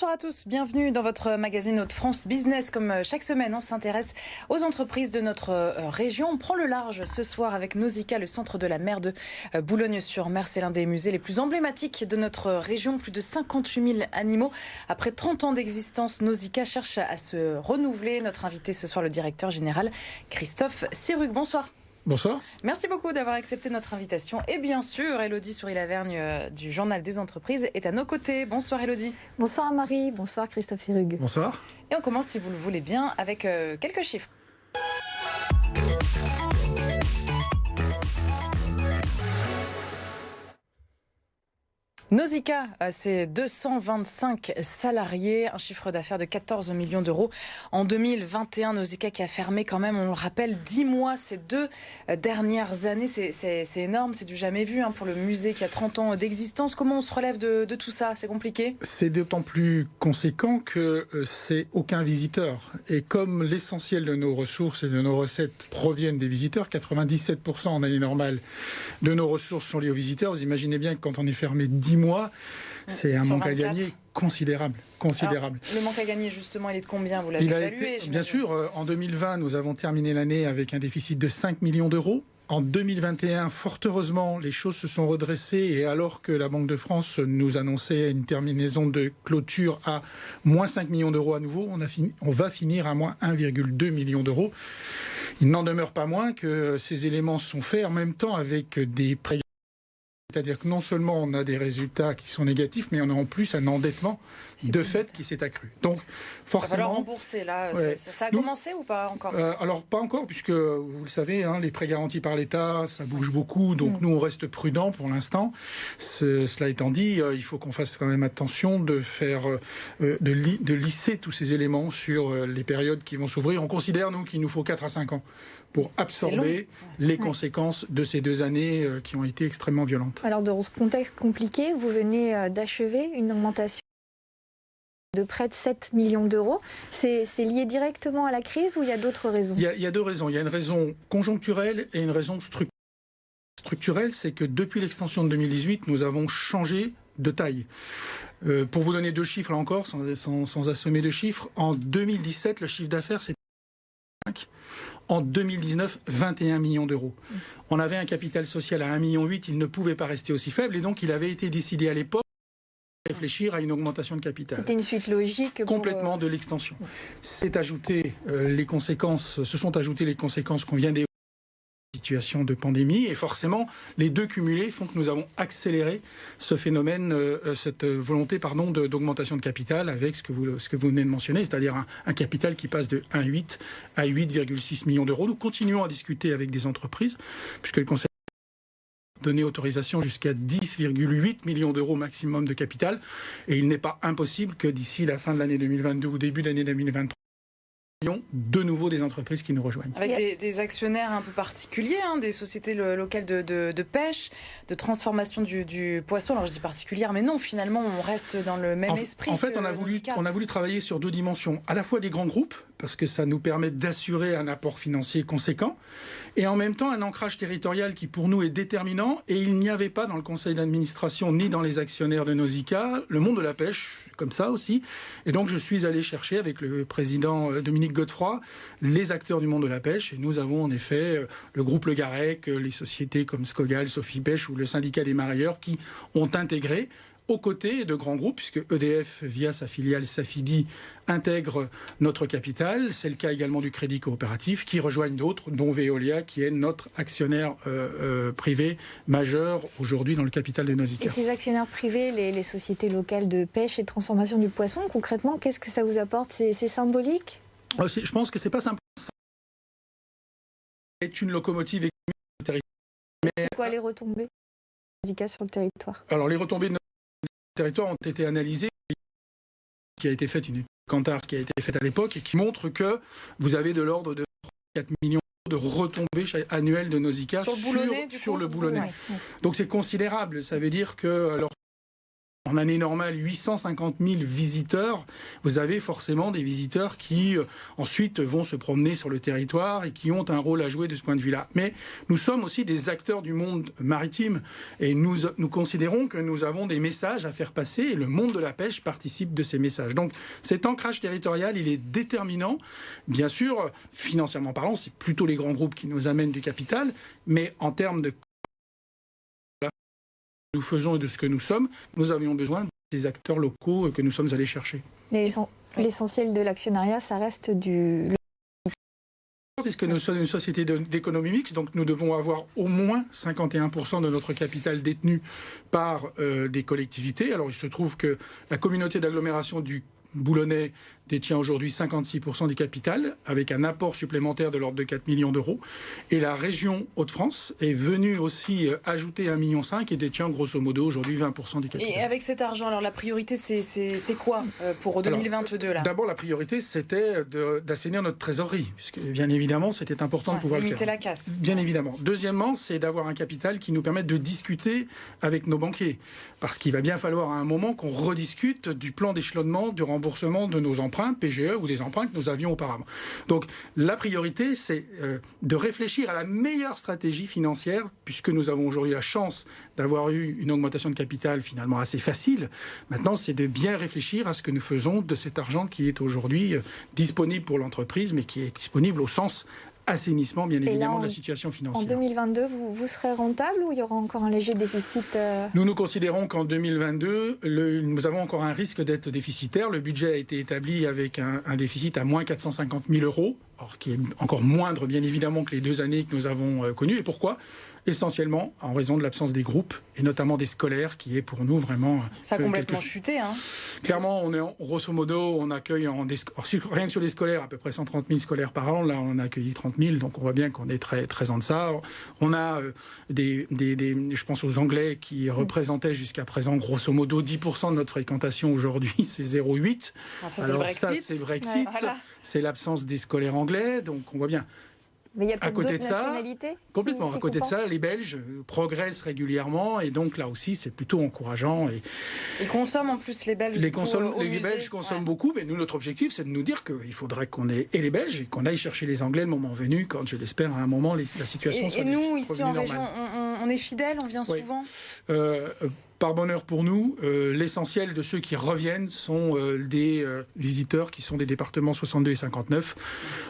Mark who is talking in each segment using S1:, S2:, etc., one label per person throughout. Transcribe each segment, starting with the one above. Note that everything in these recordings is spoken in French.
S1: Bonsoir à tous, bienvenue dans votre magazine Hauts-de-France Business. Comme chaque semaine, on s'intéresse aux entreprises de notre région. On prend le large ce soir avec Nausicaa, le centre de la mer de Boulogne-sur-Mer. C'est l'un des musées les plus emblématiques de notre région. Plus de 58 000 animaux. Après 30 ans d'existence, Nausicaa cherche à se renouveler. Notre invité ce soir, le directeur général Christophe Sirugue. Bonsoir.
S2: Bonsoir.
S1: Merci beaucoup d'avoir accepté notre invitation. Et bien sûr, Élodie Souris-Lavergne du Journal des Entreprises est à nos côtés. Bonsoir Élodie.
S3: Bonsoir Marie, bonsoir Christophe Sirugue.
S2: Bonsoir.
S1: Et on commence, si vous le voulez bien, avec quelques chiffres. Nausicaa, c'est 225 salariés, un chiffre d'affaires de 14 millions d'euros. En 2021, Nausicaa qui a fermé quand même, on le rappelle, 10 mois ces 2 dernières années. C'est énorme, c'est du jamais vu pour le musée qui a 30 ans d'existence. Comment on se relève de tout ça? C'est compliqué?
S2: C'est d'autant plus conséquent que c'est aucun visiteur. Et comme l'essentiel de nos ressources et de nos recettes proviennent des visiteurs, 97% en année normale de nos ressources sont liées aux visiteurs. Vous imaginez bien que quand on est fermé 10 mois, c'est un manque 24. À gagner considérable. Alors,
S1: le manque à gagner, justement, il est de combien? Vous l'avez évalué?
S2: Bien sûr, en 2020, nous avons terminé l'année avec un déficit de 5 millions d'euros. En 2021, fort heureusement, les choses se sont redressées et alors que la Banque de France nous annonçait une terminaison de clôture à moins 5 millions d'euros à nouveau, on va finir à moins 1,2 million d'euros. Il n'en demeure pas moins que ces éléments sont faits en même temps avec des prêts. C'est-à-dire que non seulement on a des résultats qui sont négatifs, mais on a en plus un endettement de fait qui s'est accru. Donc forcément,
S1: il va falloir rembourser là. Ouais. Ça a commencé ou pas encore?
S2: Alors pas encore, puisque vous le savez, les prêts garantis par l'État, ça bouge beaucoup. Donc nous on reste prudents pour l'instant. Cela étant dit, il faut qu'on fasse quand même attention de faire, de lisser tous ces éléments sur les périodes qui vont s'ouvrir. On considère nous qu'il nous faut 4 à 5 ans pour absorber les conséquences de ces 2 années qui ont été extrêmement violentes.
S3: Alors dans ce contexte compliqué, vous venez d'achever une augmentation de près de 7 millions d'euros. C'est lié directement à la crise ou il y a d'autres raisons?
S2: Il y a 2 raisons. Il y a une raison conjoncturelle et une raison structurelle. C'est que depuis l'extension de 2018, nous avons changé de taille. Pour vous donner 2 chiffres, là encore, sans assommer de chiffres, en 2017, le chiffre d'affaires, c'était 5. En 2019, 21 millions d'euros. On avait un capital social à 1,8 million, il ne pouvait pas rester aussi faible et donc il avait été décidé à l'époque de réfléchir à une augmentation de capital.
S3: C'était une suite logique.
S2: Complètement de l'extension. Se sont ajoutées les conséquences qu'on vient d'évoquer. Situation de pandémie et forcément les 2 cumulés font que nous avons accéléré ce phénomène, cette volonté d'augmentation de capital avec ce que vous venez de mentionner, c'est-à-dire un capital qui passe de 1,8 à 8,6 millions d'euros. Nous continuons à discuter avec des entreprises puisque le Conseil a donné autorisation jusqu'à 10,8 millions d'euros maximum de capital et il n'est pas impossible que d'ici la fin de l'année 2022 ou début d'année 2023 de nouveau des entreprises qui nous rejoignent.
S1: Avec des actionnaires un peu particuliers, des sociétés locales de pêche, de transformation du poisson. Alors je dis particulière, mais non, finalement on reste dans le même esprit.
S2: En fait, on a voulu travailler sur 2 dimensions. À la fois des grands groupes, parce que ça nous permet d'assurer un apport financier conséquent, et en même temps un ancrage territorial qui pour nous est déterminant, et il n'y avait pas dans le conseil d'administration ni dans les actionnaires de Nausicaa le monde de la pêche, comme ça aussi. Et donc je suis allé chercher avec le président Dominique Godefroy les acteurs du monde de la pêche, et nous avons en effet le groupe Le Garec, les sociétés comme Scogal, Sophie Pêche ou le syndicat des marailleurs qui ont intégré aux côtés de grands groupes, puisque EDF, via sa filiale Safidi, intègre notre capital. C'est le cas également du Crédit Coopératif, qui rejoignent d'autres, dont Veolia, qui est notre actionnaire privé majeur aujourd'hui dans le capital de Nausicaa.
S3: Et ces actionnaires privés, les sociétés locales de pêche et de transformation du poisson, concrètement, qu'est-ce que ça vous apporte? C'est symbolique?
S2: Je pense que c'est pas simple. C'est une locomotive économique du territoire.
S3: C'est quoi les retombées de Nausicaa sur le territoire? Alors
S2: les retombées de notre territoire ont été analysées, qui a été faite, une Kantar qui a été faite à l'époque et qui montre que vous avez de l'ordre de 4 millions de retombées annuelles de Nausicaa sur le Boulonnais.
S3: Ouais.
S2: Donc c'est considérable. Ça veut dire que alors en année normale 850 000 visiteurs, vous avez forcément des visiteurs qui ensuite vont se promener sur le territoire et qui ont un rôle à jouer de ce point de vue-là. Mais nous sommes aussi des acteurs du monde maritime et nous considérons que nous avons des messages à faire passer et le monde de la pêche participe de ces messages. Donc cet ancrage territorial, il est déterminant. Bien sûr, financièrement parlant, c'est plutôt les grands groupes qui nous amènent du capital, mais en termes de nous faisons et de ce que nous sommes, nous avions besoin des acteurs locaux que nous sommes allés chercher.
S3: Mais l'essentiel de l'actionnariat, ça reste du...
S2: Puisque nous sommes une société d'économie mixte, donc nous devons avoir au moins 51% de notre capital détenu par des collectivités. Alors il se trouve que la communauté d'agglomération du Boulonnais détient aujourd'hui 56% du capital, avec un apport supplémentaire de l'ordre de 4 millions d'euros. Et la région Hauts-de-France est venue aussi ajouter 1,5 million et détient grosso modo aujourd'hui 20% du capital.
S1: Et avec cet argent, alors la priorité, c'est quoi pour 2022 là ?
S2: D'abord, la priorité, c'était d'assainir notre trésorerie, puisque bien évidemment, c'était important de pouvoir
S1: limiter
S2: le faire.
S1: la casse.
S2: Bien évidemment. Deuxièmement, c'est d'avoir un capital qui nous permette de discuter avec nos banquiers. Parce qu'il va bien falloir à un moment qu'on rediscute du plan d'échelonnement, du remboursement de nos emprunts PGE ou des emprunts que nous avions auparavant. Donc la priorité, c'est de réfléchir à la meilleure stratégie financière, puisque nous avons aujourd'hui la chance d'avoir eu une augmentation de capital finalement assez facile. Maintenant, c'est de bien réfléchir à ce que nous faisons de cet argent qui est aujourd'hui disponible pour l'entreprise, mais qui est disponible au sens assainissement, bien évidemment, de la situation financière.
S3: En 2022, vous serez rentable ou il y aura encore un léger déficit
S2: Nous considérons qu'en 2022, nous avons encore un risque d'être déficitaire. Le budget a été établi avec un déficit à moins 450 000 euros, alors qui est encore moindre, bien évidemment, que les 2 années que nous avons connues. Et pourquoi ? Essentiellement en raison de l'absence des groupes, et notamment des scolaires, qui est pour nous vraiment...
S1: Ça a complètement chuté, hein.
S2: Clairement, grosso modo, on accueille rien que sur les scolaires, à peu près 130 000 scolaires par an. Là, on a accueilli 30 000, donc on voit bien qu'on est très, très en deçà. On a je pense aux Anglais qui représentaient jusqu'à présent, grosso modo, 10% de notre fréquentation. Aujourd'hui, c'est 0,8.
S1: Alors ça,
S2: c'est Brexit.
S1: Ouais, voilà.
S2: C'est l'absence des scolaires anglais, donc on voit bien.
S3: Mais il y a peut-être d'autres
S2: ça,
S3: nationalités
S2: complètement.
S3: qui
S2: À côté de
S3: compensent.
S2: ça, les Belges progressent régulièrement et donc là aussi, c'est plutôt encourageant.
S1: Ils consomment en plus les Belges.
S2: Les Belges consomment beaucoup, mais nous, notre objectif, c'est de nous dire qu'il faudrait qu'on ait les Belges et qu'on aille chercher les Anglais le moment venu, quand je l'espère, à un moment, la situation soit
S1: Et nous, ici en
S2: normale.
S1: région, on est fidèles, on vient souvent.
S2: Par bonheur pour nous, l'essentiel de ceux qui reviennent sont des visiteurs qui sont des départements 62 et 59.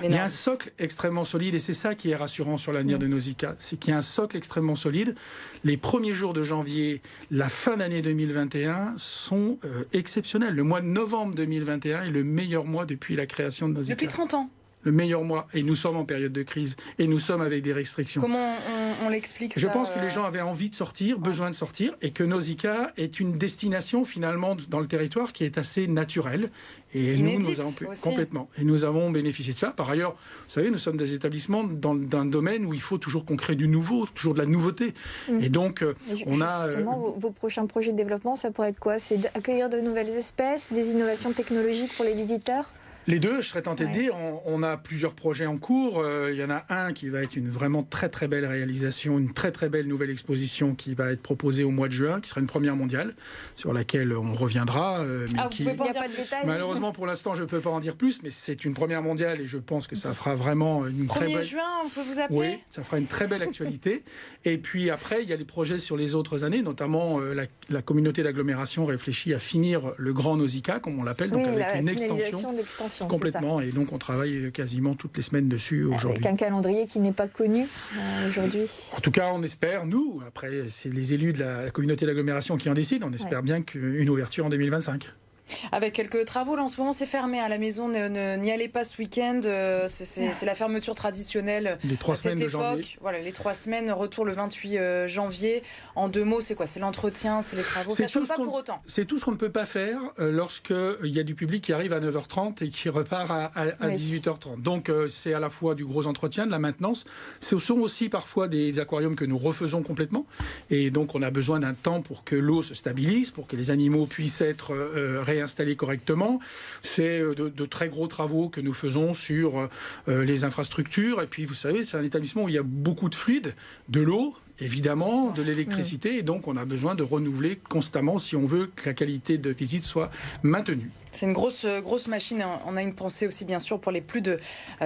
S2: Il y a un socle extrêmement solide et c'est ça qui est rassurant sur l'avenir de Nausicaa. C'est qu'il y a un socle extrêmement solide. Les premiers jours de janvier, la fin d'année 2021 sont exceptionnels. Le mois de novembre 2021 est le meilleur mois depuis la création de Nausicaa.
S1: Depuis 30 ans.
S2: Le meilleur mois. Et nous sommes en période de crise. Et nous sommes avec des restrictions.
S1: Comment on l'explique ça ?
S2: Je pense que les gens avaient envie de sortir, besoin de sortir, et que Nausicaa est une destination finalement dans le territoire qui est assez naturelle. Et
S1: inédite,
S2: nous avons
S1: aussi.
S2: Complètement. Et nous avons bénéficié de ça. Par ailleurs, vous savez, nous sommes des établissements dans un domaine où il faut toujours qu'on crée du nouveau, toujours de la nouveauté. Et donc, on a...
S3: Justement, vos prochains projets de développement, ça pourrait être quoi ? C'est d'accueillir de nouvelles espèces, des innovations technologiques pour les visiteurs ?
S2: Les deux, je serais tenté de dire, on a plusieurs projets en cours. Il y en a un qui va être une vraiment très très belle réalisation, une très très belle nouvelle exposition qui va être proposée au mois de juin, qui sera une première mondiale, sur laquelle on reviendra.
S1: Vous pouvez pas en dire
S3: pas de détails.
S2: Malheureusement, pour l'instant, je ne peux pas en dire plus, mais c'est une première mondiale et je pense que ça fera vraiment une très
S1: 1er
S2: belle...
S1: juin, on peut vous appeler ?
S2: Oui, ça fera une très belle actualité. Et puis après, il y a les projets sur les autres années, notamment la communauté d'agglomération réfléchit à finir le Grand Nausicaa, comme on l'appelle, donc avec une extension. Complètement, et donc on travaille quasiment toutes les semaines dessus aujourd'hui.
S3: Avec un calendrier qui n'est pas connu aujourd'hui.
S2: En tout cas, on espère, nous, après c'est les élus de la communauté d'agglomération qui en décident, on espère bien qu'une ouverture en 2025.
S1: Avec quelques travaux, là en ce moment c'est fermé à la maison, n'y allez pas ce week-end, c'est la fermeture traditionnelle
S2: les 3
S1: à cette
S2: semaines de
S1: époque.
S2: janvier.
S1: Voilà, les 3 semaines, retour le 28 janvier. En 2 mots, c'est quoi ? C'est l'entretien, c'est les travaux, ça ne change pas pour autant.
S2: C'est tout ce qu'on ne peut pas faire lorsqu'il y a du public qui arrive à 9h30 et qui repart à 18h30. Donc c'est à la fois du gros entretien, de la maintenance, ce sont aussi parfois des aquariums que nous refaisons complètement, et donc on a besoin d'un temps pour que l'eau se stabilise, pour que les animaux puissent être réinstallés correctement. C'est de très gros travaux que nous faisons sur les infrastructures. Et puis, vous savez, c'est un établissement où il y a beaucoup de fluide, de l'eau, évidemment, de l'électricité, et donc on a besoin de renouveler constamment si on veut que la qualité de visite soit maintenue.
S1: C'est une grosse machine. On a une pensée aussi, bien sûr, pour les plus de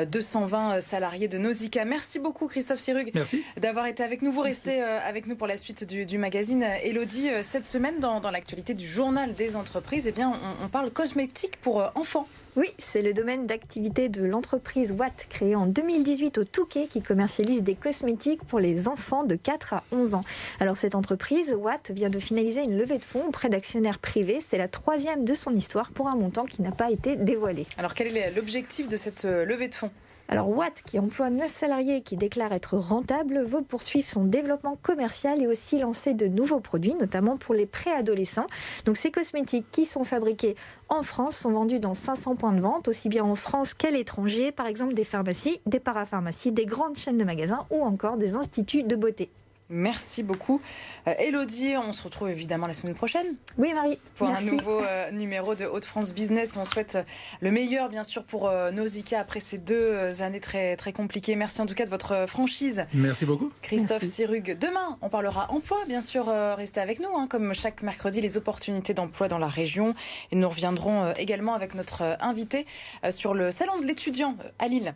S1: 220 salariés de Nausicaa. Merci beaucoup, Christophe Sirug, d'avoir été avec nous. Vous restez avec nous pour la suite du magazine. Élodie, cette semaine, dans l'actualité du journal des entreprises, eh bien, on parle cosmétiques pour enfants.
S3: Oui, c'est le domaine d'activité de l'entreprise Watt, créée en 2018 au Touquet, qui commercialise des cosmétiques pour les enfants de 4 à 11 ans. Alors cette entreprise, Watt, vient de finaliser une levée de fonds auprès d'actionnaires privés. C'est la 3e de son histoire pour un montant qui n'a pas été dévoilé.
S1: Alors quel est l'objectif de cette levée de fonds ?
S3: Alors Watt, qui emploie 9 salariés et qui déclare être rentable, veut poursuivre son développement commercial et aussi lancer de nouveaux produits, notamment pour les préadolescents. Donc ces cosmétiques qui sont fabriqués en France sont vendus dans 500 points de vente, aussi bien en France qu'à l'étranger, par exemple des pharmacies, des parapharmacies, des grandes chaînes de magasins ou encore des instituts de beauté.
S1: Merci beaucoup. Élodie, on se retrouve évidemment la semaine prochaine.
S3: Oui, Marie.
S1: Pour
S3: Merci.
S1: un nouveau numéro de Hauts-de-France Business. On souhaite le meilleur, bien sûr, pour Nausicaa après ces 2 années très, très compliquées. Merci en tout cas de votre franchise.
S2: Merci beaucoup.
S1: Christophe Sirug. Demain, on parlera emploi, bien sûr. Restez avec nous, comme chaque mercredi, les opportunités d'emploi dans la région. Et nous reviendrons également avec notre invité sur le salon de l'étudiant à Lille.